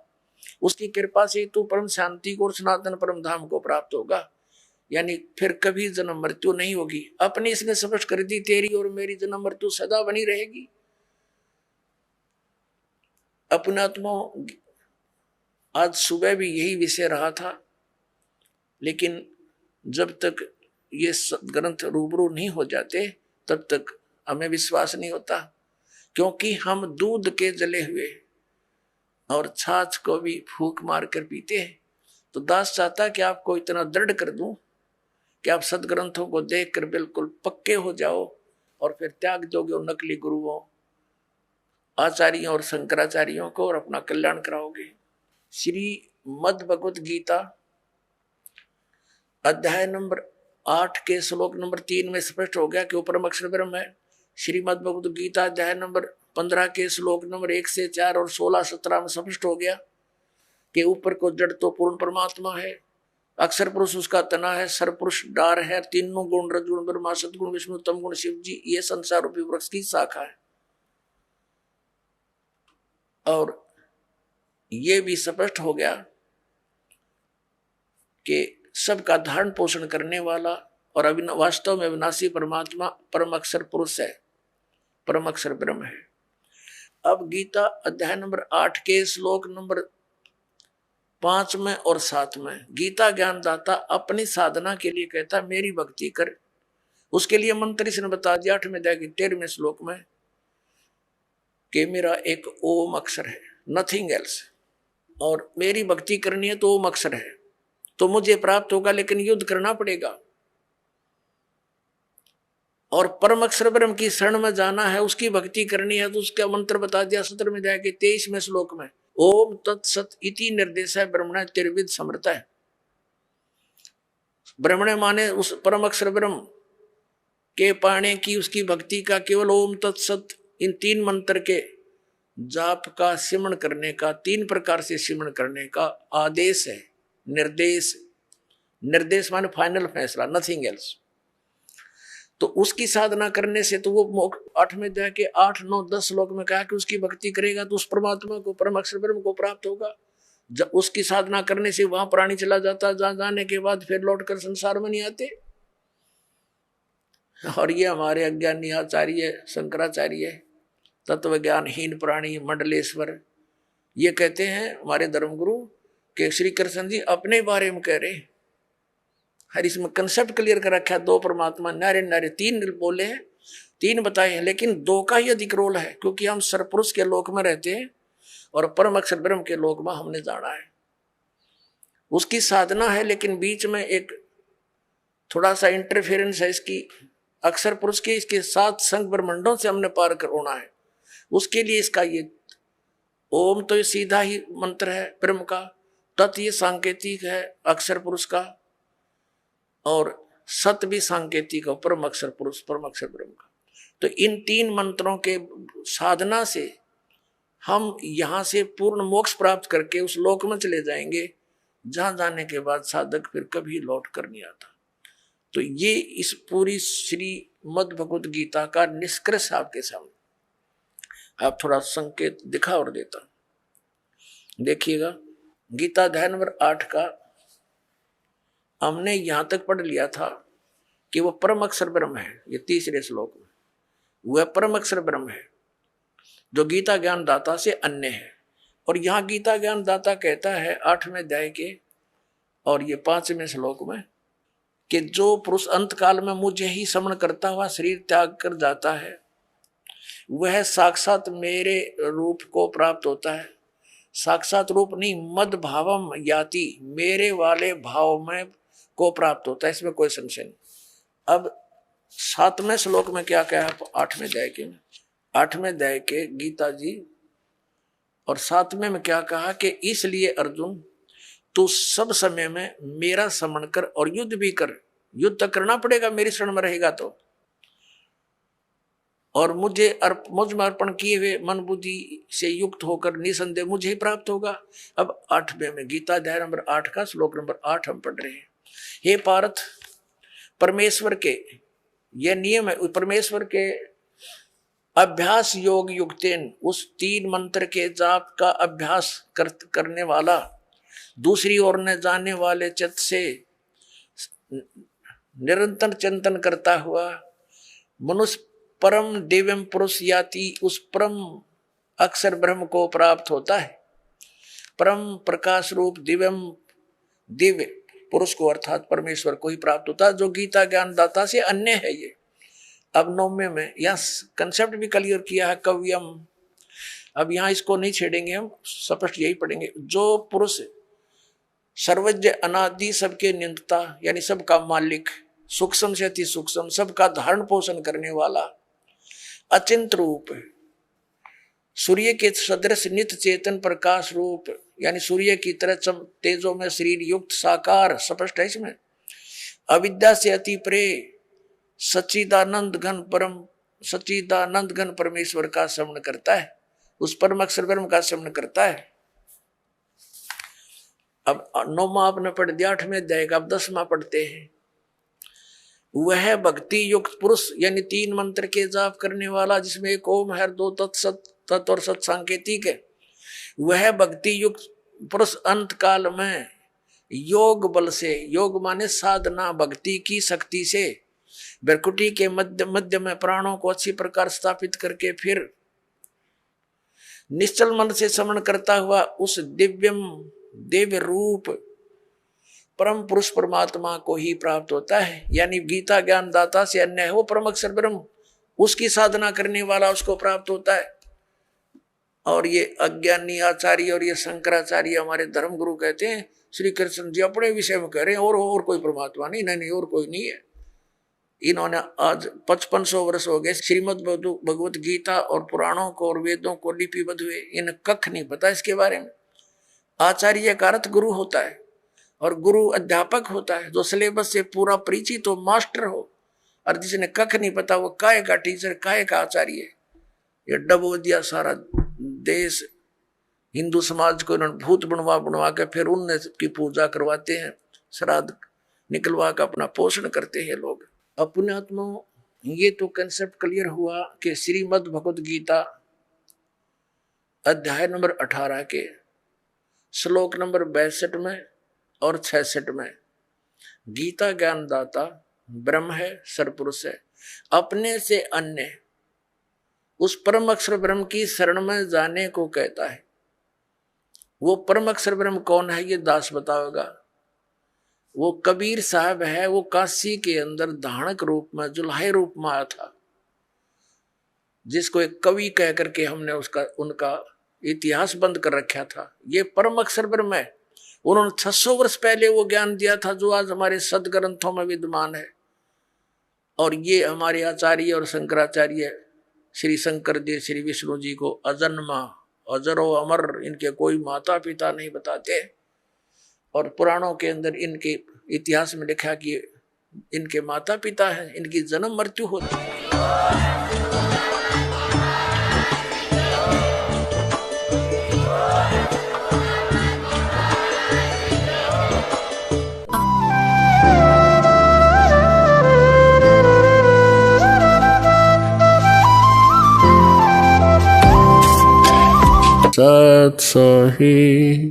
उसकी कृपा से तू परम शांति को और सनातन परम धाम को प्राप्त होगा, यानी फिर कभी जन्म मृत्यु नहीं होगी। अपनी इसने स्पष्ट कर दी, तेरी और मेरी जन्म मृत्यु सदा बनी रहेगी। अपनात्मा आज सुबह भी यही विषय रहा था, लेकिन जब तक ये ग्रंथ रूबरू नहीं हो जाते तब तक हमें विश्वास नहीं होता, क्योंकि हम दूध के जले हुए और छाछ को भी फूंक मार कर पीते हैं। तो दास चाहता कि आपको इतना दृढ़ कर दूं कि आप सदग्रंथों को देखकर बिल्कुल पक्के हो जाओ और फिर त्याग दोगे उन नकली गुरुओं, आचार्यों और शंकराचार्यों को और अपना कल्याण कराओगे। श्री मद भगवत गीता अध्याय नंबर 8 के श्लोक नंबर 3 में स्पष्ट हो गया कि परम अक्षर ब्रह्म है। श्रीमद् भगवत गीता अध्याय नंबर 15 के श्लोक नंबर 1 से 4 और 16-17 में स्पष्ट हो गया कि ऊपर को जड़ तो पूर्ण परमात्मा है, अक्षर पुरुष उसका तना है, सरपुरुष डार है, तीनों गुण रजगुण ब्रह्मा सतगुण विष्णु तम गुण शिव जी, ये संसार रूपी वृक्ष की शाखा है। और ये भी स्पष्ट हो गया कि सबका धारण पोषण करने वाला और वास्तव में अविनाशी परमात्मा परम अक्षर पुरुष है, परम अक्षर ब्रह्म है। अब गीता अध्याय नंबर 8 के श्लोक नंबर 5 में और 7 में गीता ज्ञानदाता अपनी साधना के लिए कहता मेरी भक्ति कर। उसके लिए मंत्र इसने बता दिया 8वें अध्याय के 13वें श्लोक में कि मेरा एक ओम अक्षर है, नथिंग एल्स, और मेरी भक्ति करनी है तो ओम अक्षर है तो मुझे प्राप्त होगा, लेकिन युद्ध करना पड़ेगा। और परम अक्षर ब्रह्म की शरण में जाना है, उसकी भक्ति करनी है तो उसका मंत्र बता दिया 17वें अध्याय के 23वें श्लोक में, ओम तत्सत इति निर्देश है ब्रह्मण त्रिविध समर्थ है। ब्रह्मण माने उस परम अक्षर ब्रह्म के पाने की उसकी भक्ति का केवल ओम तत्सत इन 3 मंत्र के जाप का सिमरण करने का, 3 प्रकार से सिमरण करने का आदेश है, निर्देश। निर्देश माने फाइनल फैसला, नथिंग एल्स। तो उसकी साधना करने से तो वो 8वें अध्याय के 8, 9, 10 श्लोक में कहा कि उसकी भक्ति करेगा तो उस परमात्मा को, परम अक्षर ब्रह्म को प्राप्त होगा। जब उसकी साधना करने से वहां प्राणी चला जाता, जहां जाने के बाद फिर लौटकर संसार में नहीं आते। और ये हमारे अज्ञानी आचार्य शंकराचार्य तत्व ज्ञानहीन प्राणी मंडलेश्वर ये कहते हैं हमारे धर्मगुरु कि श्री कृष्ण जी अपने बारे में कह रहे, हर इसमें कंसेप्ट क्लियर कर रखा है, 2 परमात्मा नारे नारे 3 बोले हैं, 3 बताए हैं, लेकिन 2 का ही अधिक रोल है, क्योंकि हम सरपुरुष के लोक में रहते हैं और परम अक्षर ब्रह्म के लोक में हमने जाना है। उसकी साधना है, लेकिन बीच में एक थोड़ा सा इंटरफेरेंस है इसकी अक्षर पुरुष के, इसके 7 संग ब्रह्मंडों से हमने पार कर होना है। उसके लिए इसका ये ओम तो ये सीधा ही मंत्र है ब्रह्म का, तत् ये सांकेतिक है अक्षर पुरुष का, और सत भी सांकेतिक हो, परम अक्षर पुरुष परम अक्षर ब्रह्म का। तो इन 3 मंत्रों के साधना से हम यहां से पूर्ण मोक्ष प्राप्त करके उस लोक में चले जाएंगे, जहां जाने के बाद साधक फिर कभी लौट कर नहीं आता। तो ये इस पूरी श्रीमद् भगवत गीता का निष्कर्ष आपके सामने। आप थोड़ा संकेत दिखा और देता, देखिएगा। गीता अध्याय नंबर 8 का हमने यहां तक पढ़ लिया था कि वो परम अक्षर ब्रह्म है। ये तीसरे श्लोक में वह परम अक्षर ब्रह्म है जो गीता ज्ञान दाता से अन्य है। और यहां गीता ज्ञान दाता कहता है 8वें अध्याय के और ये 5वें श्लोक में कि जो पुरुष अंत काल में मुझे ही स्मरण करता हुआ शरीर त्याग कर जाता है, वह साक्षात मेरे रूप को प्राप्त होता है। साक्षात रूप नहीं, मद भावम याति, मेरे वाले भाव में को प्राप्त होता है, इसमें कोई संशय नहीं। अब 7वें श्लोक में क्या कहा 8वें अध्याय के गीता जी, और 7वें में क्या कहा कि इसलिए अर्जुन तू सब समय में मेरा स्मरण कर और युद्ध भी कर। युद्ध तो करना पड़ेगा, मेरी शरण में रहेगा तो, और मुझ में अर्पण किए हुए मन बुद्धि से युक्त होकर निसंदेह मुझे ही प्राप्त होगा। अब 8वें में गीता अध्याय नंबर 8 का श्लोक नंबर 8 हम पढ़ रहे हैं। हे पार्थ, परमेश्वर के यह नियम है, परमेश्वर के अभ्यास योग युक्तेन, उस 3 मंत्र के जाप का अभ्यास करने वाला, दूसरी ओर न जाने वाले चित्त से निरंतर चिंतन करता हुआ मनुष्य परम दिव्यम पुरुष याति, उस परम अक्षर ब्रह्म को प्राप्त होता है। परम प्रकाश रूप दिव्य पुरुष को अर्थात परमेश्वर को ही प्राप्त होता है, जो गीता ज्ञान दाता से अन्य है। ये अब 9वें में यह कंसेप्ट भी क्लियर किया है कव्यम। अब यहाँ इसको नहीं छेड़ेंगे, हम स्पष्ट यही पढ़ेंगे। जो पुरुष सर्वज्ञ अनादि, सबके नियंता यानी सबका मालिक, सूक्ष्म से अति सूक्ष्म, सबका धारण पोषण करने वाला, अचिंत रूप, सूर्य के सदृश नित्य चेतन प्रकाश रूप यानी सूर्य की तरह तेजों में शरीर युक्त साकार, स्पष्ट है इसमें, अविद्या से अति प्रे, सच्चिदानंद घन परमेश्वर का स्मरण करता है, उस परम अक्षर ब्रह्म का स्मरण करता है। अब 9वां आपने पढ़ दिया, 8वें अध्याय का, अब 10वां पढ़ते हैं। वह भक्ति युक्त पुरुष यानी 3 मंत्र के जाप करने वाला, जिसमें एक ओम है, 2 तत् और सत सांकेतिक है। वह भक्ति युक्त पुरुष अंत काल में योग बल से, योग माने साधना, भक्ति की शक्ति से, भ्रकुटी के मध्य में प्राणों को अच्छी प्रकार स्थापित करके फिर निश्चल मन से स्मरण करता हुआ उस दिव्य रूप परम पुरुष परमात्मा को ही प्राप्त होता है। यानी गीता ज्ञान दाता से अन्य है वो परम अक्षर ब्रह्म, उसकी साधना करने वाला उसको प्राप्त होता है। और ये अज्ञानी आचार्य और ये शंकराचार्य हमारे धर्म गुरु कहते हैं, श्री कृष्ण जी अपने विषय में कह रहे हैं और कोई परमात्मा नहीं, और कोई नहीं है। इन्होंने आज 5500 वर्ष हो गए श्रीमद् भगवत गीता और पुराणों को और वेदों को लिपिबद्ध हुए, इन्हें कख नहीं पता इसके बारे में। आचार्य का अर्थ गुरु होता है और गुरु अध्यापक होता है, जो सिलेबस से पूरा परिचित हो, मास्टर हो। और जिसने कख नहीं पता वो काय का टीचर, काय का आचार्य। ये डबो दिया सारा देश, हिंदू समाज को इन्होंने भूत बनवा के फिर उनने की पूजा करवाते हैं, श्राद्ध निकलवा कर अपना पोषण करते हैं लोग। अपने आत्मा ये तो कंसेप्ट क्लियर हुआ कि श्रीमद् भगवत गीता अध्याय नंबर 18 के श्लोक नंबर 62 में और 66 में गीता ज्ञान दाता ब्रह्म है, सरपुरुष है, अपने से अन्य उस परम अक्षर ब्रह्म की शरण में जाने को कहता है। वो परम अक्षर ब्रह्म कौन है ये दास बताओगा। वो कबीर साहब है, वो काशी के अंदर धाणक रूप में, जुल्हे रूप में आया था, जिसको एक कवि कह करके हमने उनका इतिहास बंद कर रखा था। ये परम अक्षर ब्रह्म है। उन्होंने 600 वर्ष पहले वो ज्ञान दिया था जो आज हमारे सदग्रंथों में विद्यमान है। और ये हमारे आचार्य और शंकराचार्य श्री शंकर जी, श्री विष्णु जी को अजन्मा, अजरो अमर, इनके कोई माता पिता नहीं बताते। और पुराणों के अंदर इनके इतिहास में लिखा कि इनके माता पिता हैं, इनकी जन्म मृत्यु होती है। सत्सही।